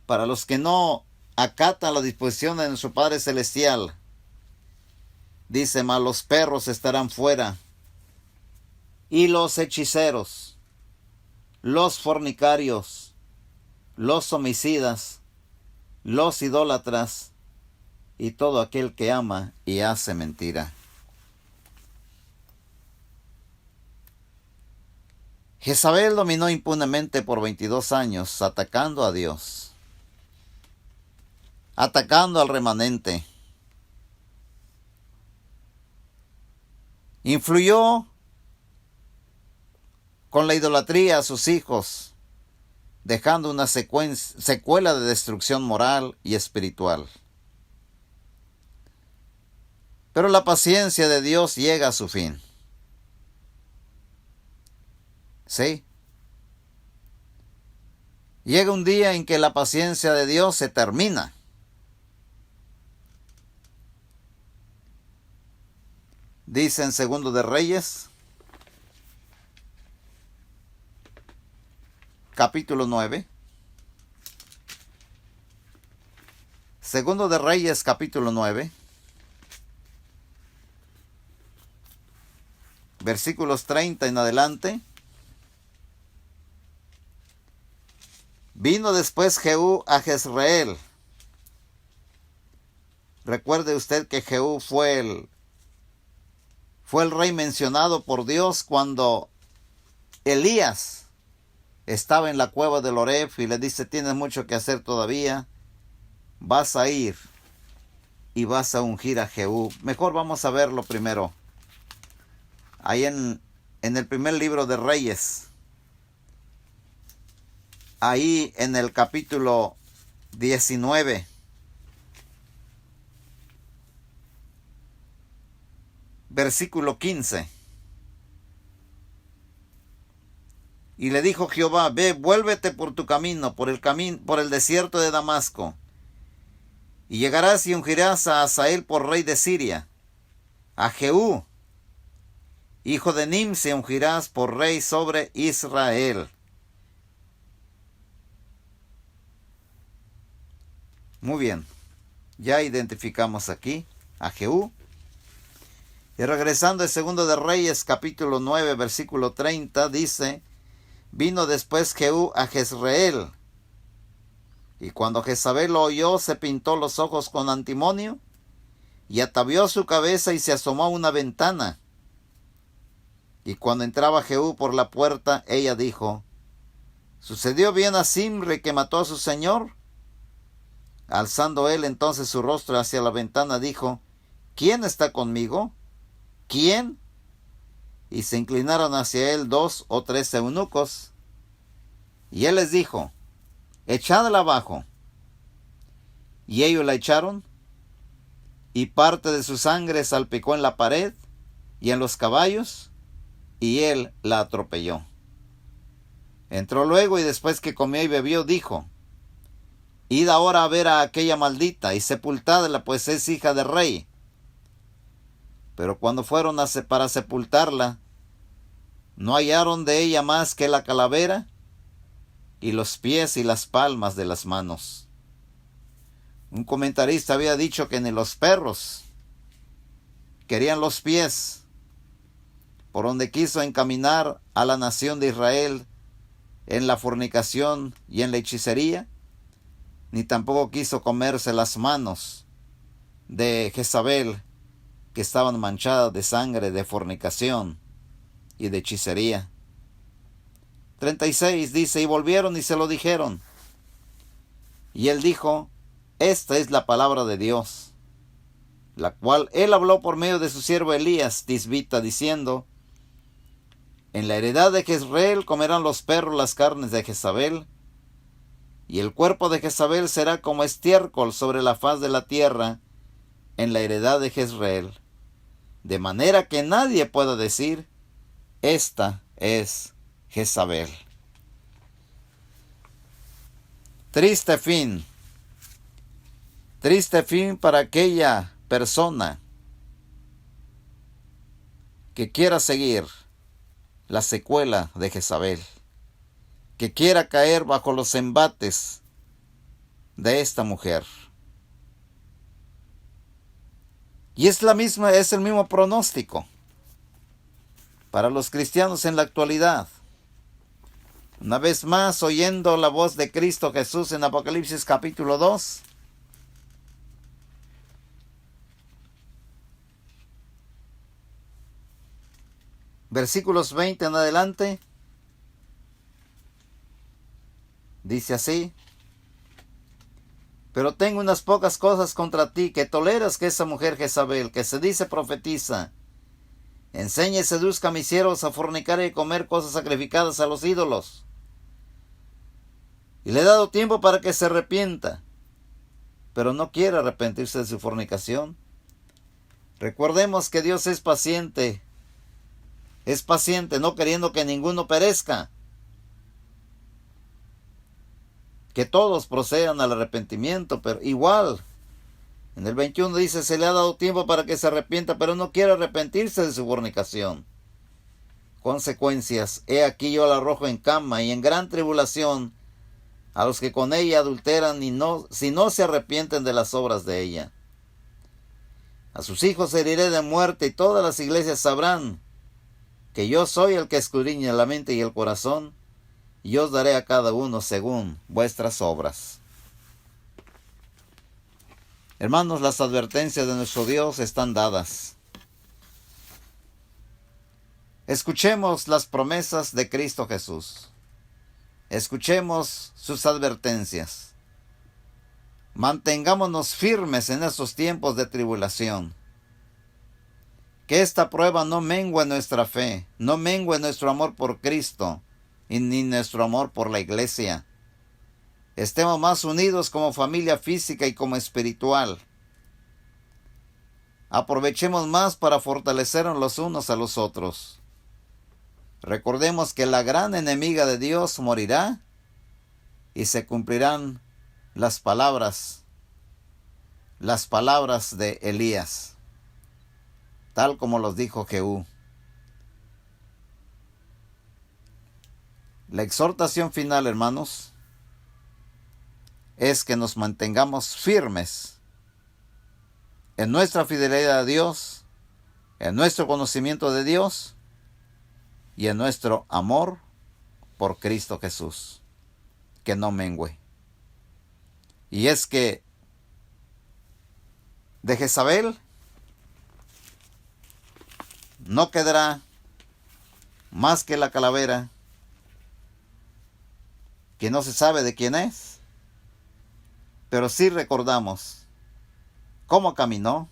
para los que no acatan la disposición de nuestro Padre Celestial. Dice, mas los perros estarán fuera, y los hechiceros, los fornicarios, los homicidas, los idólatras, y todo aquel que ama y hace mentira. Jezabel dominó impunemente por 22 años, atacando a Dios, atacando al remanente. Influyó con la idolatría a sus hijos, dejando una secuela de destrucción moral y espiritual. Pero la paciencia de Dios llega a su fin. ¿Sí? Llega un día en que la paciencia de Dios se termina. Dice en Segundo de Reyes, capítulo 9. Segundo de Reyes, capítulo 9. Versículos 30 en adelante. Vino después Jehú a Jezreel. Recuerde usted que Jehú fue el rey mencionado por Dios cuando Elías estaba en la cueva del Horeb y le dice, tienes mucho que hacer todavía, vas a ir y vas a ungir a Jehú. Mejor vamos a verlo primero. Ahí en el primer libro de Reyes, ahí en el capítulo 19, versículo 15. Y le dijo Jehová, ve, vuélvete por tu camino, por el desierto de Damasco, y llegarás y ungirás a Hazael por rey de Siria, a Jehú, hijo de Nimsi, ungirás por rey sobre Israel. Muy bien, ya identificamos aquí a Jehú. Y regresando al Segundo de Reyes, capítulo 9, versículo 30, dice, vino después Jehú a Jezreel, y cuando Jezabel lo oyó, se pintó los ojos con antimonio, y atavió su cabeza y se asomó a una ventana. Y cuando entraba Jehú por la puerta, ella dijo, ¿sucedió bien a Zimri que mató a su señor? Alzando él entonces su rostro hacia la ventana, dijo, ¿quién está conmigo? ¿Quién? Y se inclinaron hacia él 2 o 3 eunucos. Y él les dijo, echadla abajo. Y ellos la echaron, y parte de su sangre salpicó en la pared y en los caballos, y él la atropelló. Entró luego, y después que comió y bebió, dijo, id ahora a ver a aquella maldita, y sepultadla, pues es hija de rey. Pero cuando fueron para sepultarla, no hallaron de ella más que la calavera, y los pies y las palmas de las manos. Un comentarista había dicho que ni los perros querían los pies por donde quiso encaminar a la nación de Israel en la fornicación y en la hechicería, ni tampoco quiso comerse las manos de Jezabel, que estaban manchadas de sangre de fornicación y de hechicería. 36 dice, y volvieron y se lo dijeron. Y él dijo, esta es la palabra de Dios, la cual él habló por medio de su siervo Elías Tisbita, diciendo, en la heredad de Jezreel comerán los perros las carnes de Jezabel, y el cuerpo de Jezabel será como estiércol sobre la faz de la tierra en la heredad de Jezreel, de manera que nadie pueda decir, esta es Jezabel. Triste fin para aquella persona que quiera seguir la secuela de Jezabel, que quiera caer bajo los embates de esta mujer. Y es el mismo pronóstico para los cristianos en la actualidad. Una vez más, oyendo la voz de Cristo Jesús en Apocalipsis capítulo 2, versículos 20 en adelante, dice así: pero tengo unas pocas cosas contra ti, que toleras que esa mujer Jezabel, que se dice profetiza, enseñe y seduzca a mis siervos a fornicar y comer cosas sacrificadas a los ídolos. Y le he dado tiempo para que se arrepienta, pero no quiere arrepentirse de su fornicación. Recordemos que Dios es paciente, no queriendo que ninguno perezca, que todos procedan al arrepentimiento, pero igual, en el 21 dice, se le ha dado tiempo para que se arrepienta, pero no quiere arrepentirse de su fornicación. Consecuencias, he aquí yo la arrojo en cama y en gran tribulación a los que con ella adulteran si no se arrepienten de las obras de ella. A sus hijos heriré de muerte, y todas las iglesias sabrán que yo soy el que escudriña la mente y el corazón, y os daré a cada uno según vuestras obras. Hermanos, las advertencias de nuestro Dios están dadas. Escuchemos las promesas de Cristo Jesús. Escuchemos sus advertencias. Mantengámonos firmes en estos tiempos de tribulación. Que esta prueba no mengue nuestra fe, no mengue nuestro amor por Cristo, y ni nuestro amor por la iglesia. Estemos más unidos como familia física y como espiritual. Aprovechemos más para fortalecernos los unos a los otros. Recordemos que la gran enemiga de Dios morirá y se cumplirán las palabras de Elías, tal como los dijo Jehú. La exhortación final, hermanos, es que nos mantengamos firmes en nuestra fidelidad a Dios, en nuestro conocimiento de Dios y en nuestro amor por Cristo Jesús, que no mengue. Y es que de Jezabel no quedará más que la calavera, que no se sabe de quién es, pero sí recordamos cómo caminó,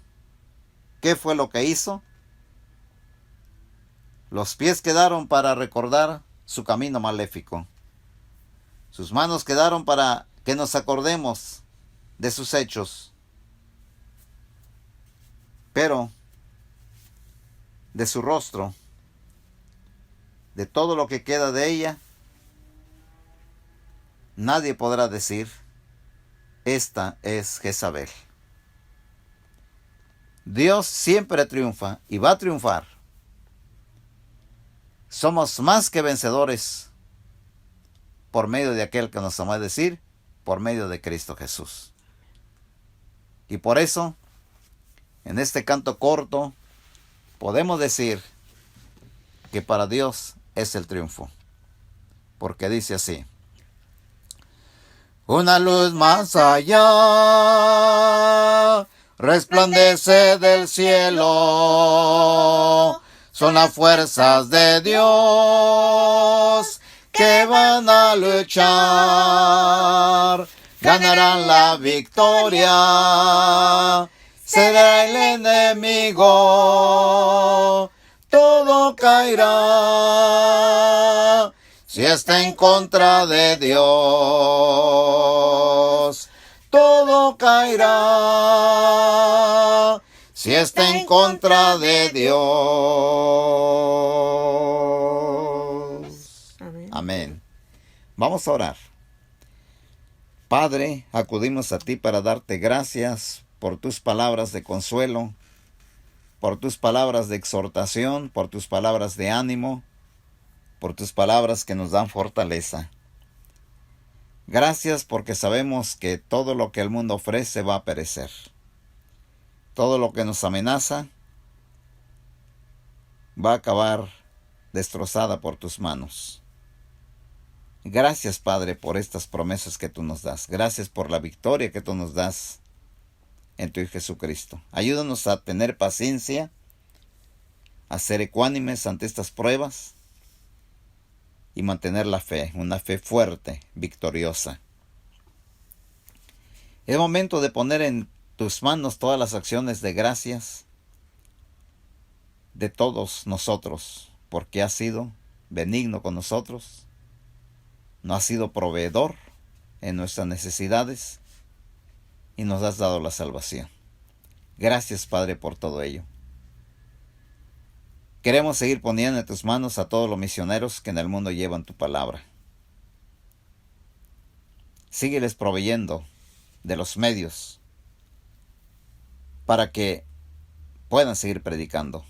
qué fue lo que hizo. Los pies quedaron para recordar su camino maléfico. Sus manos quedaron para que nos acordemos de sus hechos. Pero de su rostro, de todo lo que queda de ella, nadie podrá decir, esta es Jezabel. Dios siempre triunfa y va a triunfar. Somos más que vencedores por medio de aquel que nos amó, es decir, por medio de Cristo Jesús. Y por eso, en este canto corto, podemos decir que para Dios es el triunfo. Porque dice así: una luz más allá resplandece del cielo. Son las fuerzas de Dios que van a luchar. Ganarán la victoria. Será el enemigo. Todo caerá si está en contra de Dios. Todo caerá si está en contra de Dios. Amén. Amén. Vamos a orar. Padre, acudimos a ti para darte gracias por tus palabras de consuelo, por tus palabras de exhortación, por tus palabras de ánimo, por tus palabras que nos dan fortaleza. Gracias porque sabemos que todo lo que el mundo ofrece va a perecer. Todo lo que nos amenaza va a acabar destrozada por tus manos. Gracias, Padre, por estas promesas que tú nos das. Gracias por la victoria que tú nos das en tu Hijo Jesucristo. Ayúdanos a tener paciencia, a ser ecuánimes ante estas pruebas y mantener la fe, una fe fuerte, victoriosa. Es momento de poner en tus manos todas las acciones de gracias de todos nosotros, porque has sido benigno con nosotros, nos has sido proveedor en nuestras necesidades y nos has dado la salvación. Gracias, Padre, por todo ello. Queremos seguir poniendo en tus manos a todos los misioneros que en el mundo llevan tu palabra. Sígueles proveyendo de los medios para que puedan seguir predicando.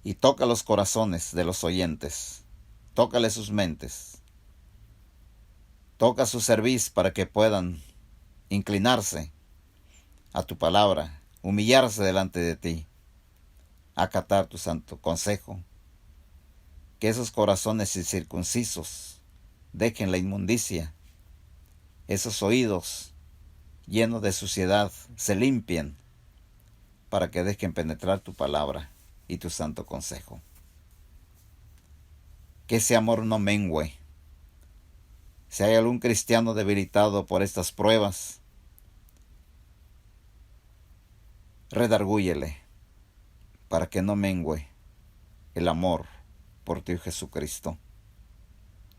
Y toca los corazones de los oyentes, tócale sus mentes, toca su cerviz para que puedan inclinarse a tu palabra, humillarse delante de ti, acatar tu santo consejo, que esos corazones incircuncisos dejen la inmundicia, esos oídos llenos de suciedad se limpien para que dejen penetrar tu palabra y tu santo consejo. Que ese amor no mengüe. Si hay algún cristiano debilitado por estas pruebas, redargúyele para que no mengüe el amor por ti, Jesucristo,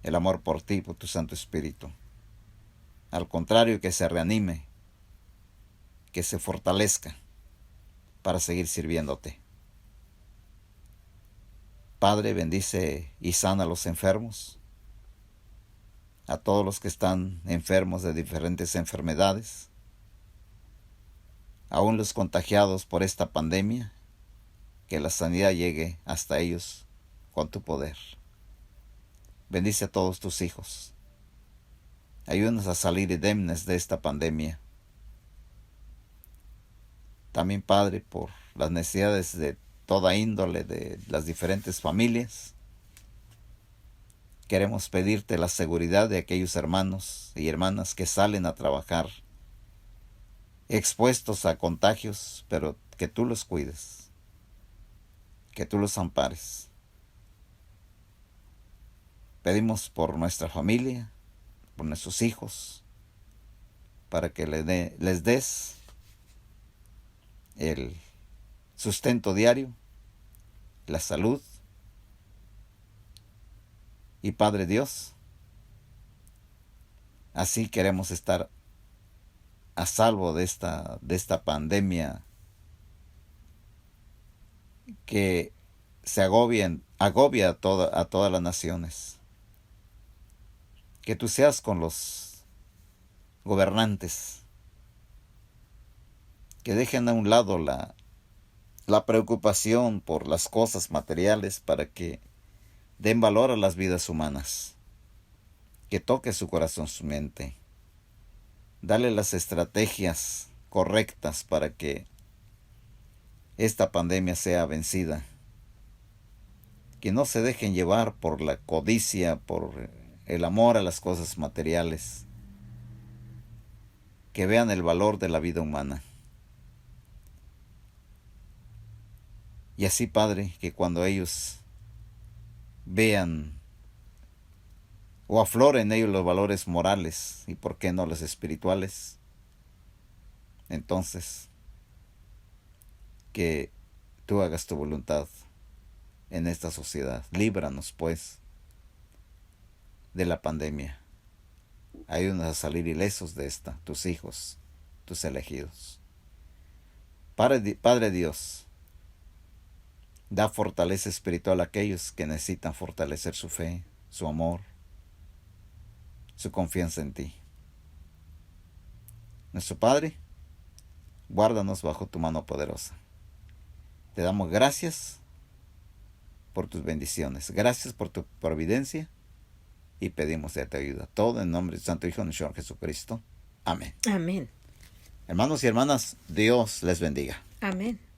el amor por ti, por tu Santo Espíritu. Al contrario, que se reanime, que se fortalezca para seguir sirviéndote. Padre, bendice y sana a los enfermos, a todos los que están enfermos de diferentes enfermedades, aún los contagiados por esta pandemia, que la sanidad llegue hasta ellos con tu poder. Bendice a todos tus hijos. Ayúdanos a salir indemnes de esta pandemia. También, Padre, por las necesidades de toda índole de las diferentes familias, queremos pedirte la seguridad de aquellos hermanos y hermanas que salen a trabajar expuestos a contagios, pero que tú los cuides, que tú los ampares. Pedimos por nuestra familia, por nuestros hijos, para que les des el sustento diario, la salud. Y Padre Dios, así queremos estar a salvo de esta pandemia que se agobia a todas las naciones. Que tú seas con los gobernantes, que dejen a un lado la preocupación por las cosas materiales para que den valor a las vidas humanas, que toque su corazón, su mente. Dale las estrategias correctas para que esta pandemia sea vencida. Que no se dejen llevar por la codicia, por el amor a las cosas materiales. Que vean el valor de la vida humana. Y así, Padre, que cuando ellos vean o afloren en ellos los valores morales y por qué no los espirituales, entonces que tú hagas tu voluntad en esta sociedad. Líbranos, pues, de la pandemia. Ayúdanos a salir ilesos de esta, tus hijos, tus elegidos. Padre Dios, da fortaleza espiritual a aquellos que necesitan fortalecer su fe, su amor, su confianza en ti. Nuestro Padre, guárdanos bajo tu mano poderosa. Te damos gracias por tus bendiciones. Gracias por tu providencia y pedimos de tu ayuda. Todo en nombre de Santo Hijo de Señor Jesucristo. Amén. Amén. Hermanos y hermanas, Dios les bendiga. Amén.